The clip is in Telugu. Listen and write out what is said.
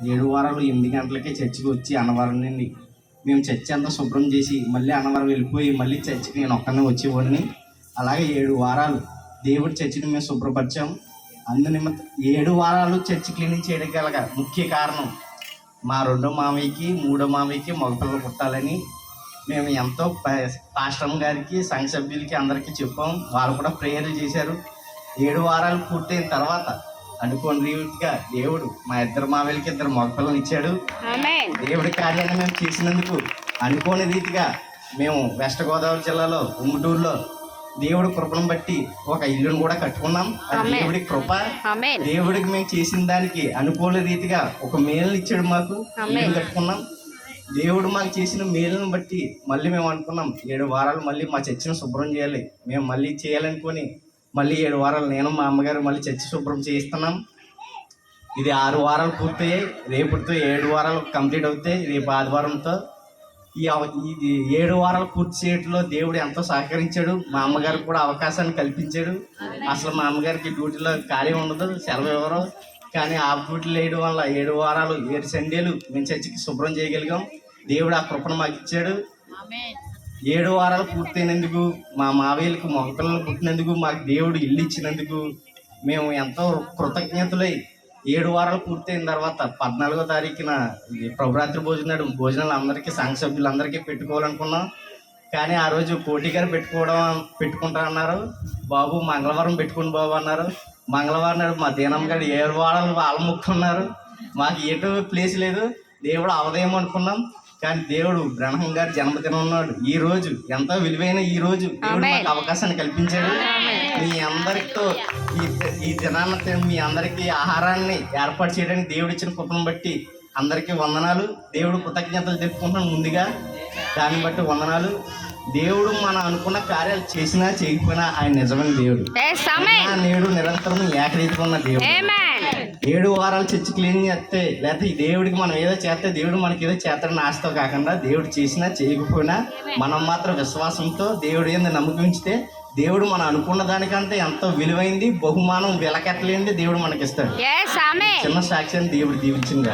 7 వారాలు 8 గంటలకే చర్చికి వచ్చి అన్నవరం నుండి మేము చర్చి అంతా శుభ్రం చేసి మళ్ళీ అన్నవరం వెళ్ళిపోయి మళ్ళీ చర్చికి నేను ఒక్కనే వచ్చేవాడిని. అలాగే 7 వారాలు దేవుడి చర్చిని మేము శుభ్రపరిచాం. అందునిమిత్తం 7 వారాలు చర్చి క్లీనింగ్ చేయడం గల ముఖ్య కారణం మా 2వ మామయ్యకి 3వ మామయ్యకి మగపిల్లలు పుట్టాలని మేము ఎంతో పాస్టర్ గారికి సంఘ సభ్యులకి అందరికీ చెప్పాం. వాళ్ళు కూడా ప్రేయర్లు చేశారు. 7 వారాలు పూర్తయిన తర్వాత అనుకోని రీతిగా దేవుడు మా 2 మామయ్యలకి 2 మగపిల్లలు ఇచ్చాడు. దేవుడి కార్యాన్ని మేము చేసినందుకు అనుకోని రీతిగా మేము వెస్ట్ గోదావరి జిల్లాలో ఉమ్మటూరులో దేవుడి కృపను బట్టి ఒక ఇల్లును కూడా కట్టుకున్నాం. అది దేవుడి కృప. దేవుడికి మేము చేసిన దానికి అనుకూల రీతిగా ఒక మేలుని ఇచ్చాడు, మాకు ఇల్లు కట్టుకున్నాం. దేవుడు మాకు చేసిన మేలును బట్టి మళ్ళీ మేము అనుకున్నాం 7 వారాలు మళ్ళీ మా చర్చిని శుభ్రం చేయాలి. మేము మళ్ళీ చేయాలనుకొని మళ్ళీ 7 వారాలు నేను మా అమ్మగారు మళ్ళీ చర్చి శుభ్రం చేయిస్తున్నాం. ఇది 6 వారాలు పూర్తయ్యాయి. రేపుతో 7 వారాలు కంప్లీట్ అవుతాయి. రేపు ఆదివారంతో ఇది 7 వారాలు పూర్తి చేయడంలో దేవుడు ఎంతో సహకరించాడు. మా అమ్మగారికి కూడా అవకాశాన్ని కల్పించాడు. అసలు మా అమ్మగారికి డ్యూటీలో ఖాళీ ఉండదు, సెలవు ఎవరో, కానీ ఆ డ్యూటీలు వేయడం వల్ల 7 వారాలు 7 సండేలు మేము చర్చికి శుభ్రం చేయగలిగాం. దేవుడు ఆ కృపను మాకు ఇచ్చాడు. 7 వారాలు పూర్తయినందుకు మా మావయ్యలకు మగపిల్లలు పుట్టినందుకు మాకు దేవుడు ఇల్లు ఇచ్చినందుకు మేము ఎంతో కృతజ్ఞతలై 7 వారాలు పూర్తయిన తర్వాత 14వ తారీఖున ప్రభురాత్రి భోజనాలు అందరికీ సంఘ సభ్యులందరికీ పెట్టుకోవాలనుకున్నాం. కానీ ఆ రోజు కోటి గారు పెట్టుకుంటా అన్నారు. బాబు మంగళవారం పెట్టుకుని బాబు అన్నారు. మంగళవారం నాడు మా దీనమ్మ గారు 7 వారాలు వాళ్ళ ముక్కున్నారు. మాకు ఎటు ప్లేస్ లేదు. దేవుడు అవదేమో అనుకున్నాం. కానీ దేవుడు బ్రహ్మం గారి జన్మదినం ఉన్నాడు. ఈ రోజు ఎంతో విలువైన ఈ రోజు దేవుడు మాకు అవకాశాన్ని కల్పించాడు. మీ అందరితో ఈ దినాన్ని మీ అందరికీ ఆహారాన్ని ఏర్పాటు చేయడానికి దేవుడు ఇచ్చిన కృపను బట్టి అందరికీ వందనాలు. దేవుడు కృతజ్ఞతలు తెలుపుకుంటున్నాను ముందుగా. దాన్ని బట్టి వందనాలు. దేవుడు మనం అనుకున్న కార్యాలు చేసినా చేయకపోయినా ఆయన నిజమైన దేవుడు. నేడు నిరంతరం ఏకరీతిగా ఉన్న దేవుడు. 7 వారాలు చర్చి క్లీన్ చేస్తే లేకపోతే దేవుడికి మనం ఏదో చేస్తే దేవుడు మనకి ఏదో చేస్తాడని ఆశతో కాకుండా దేవుడు చేసినా చేయకపోయినా మనం మాత్రం విశ్వాసంతో దేవుడు ఏంది నమ్మకం ఉంచితే దేవుడు మనం అనుకున్న దానికంటే ఎంతో విలువైంది బహుమానం వెలకెట్టలేనిది దేవుడు మనకిస్తాడు. చిన్న సాక్ష్యాన్ని దేవుడు దీవించింది.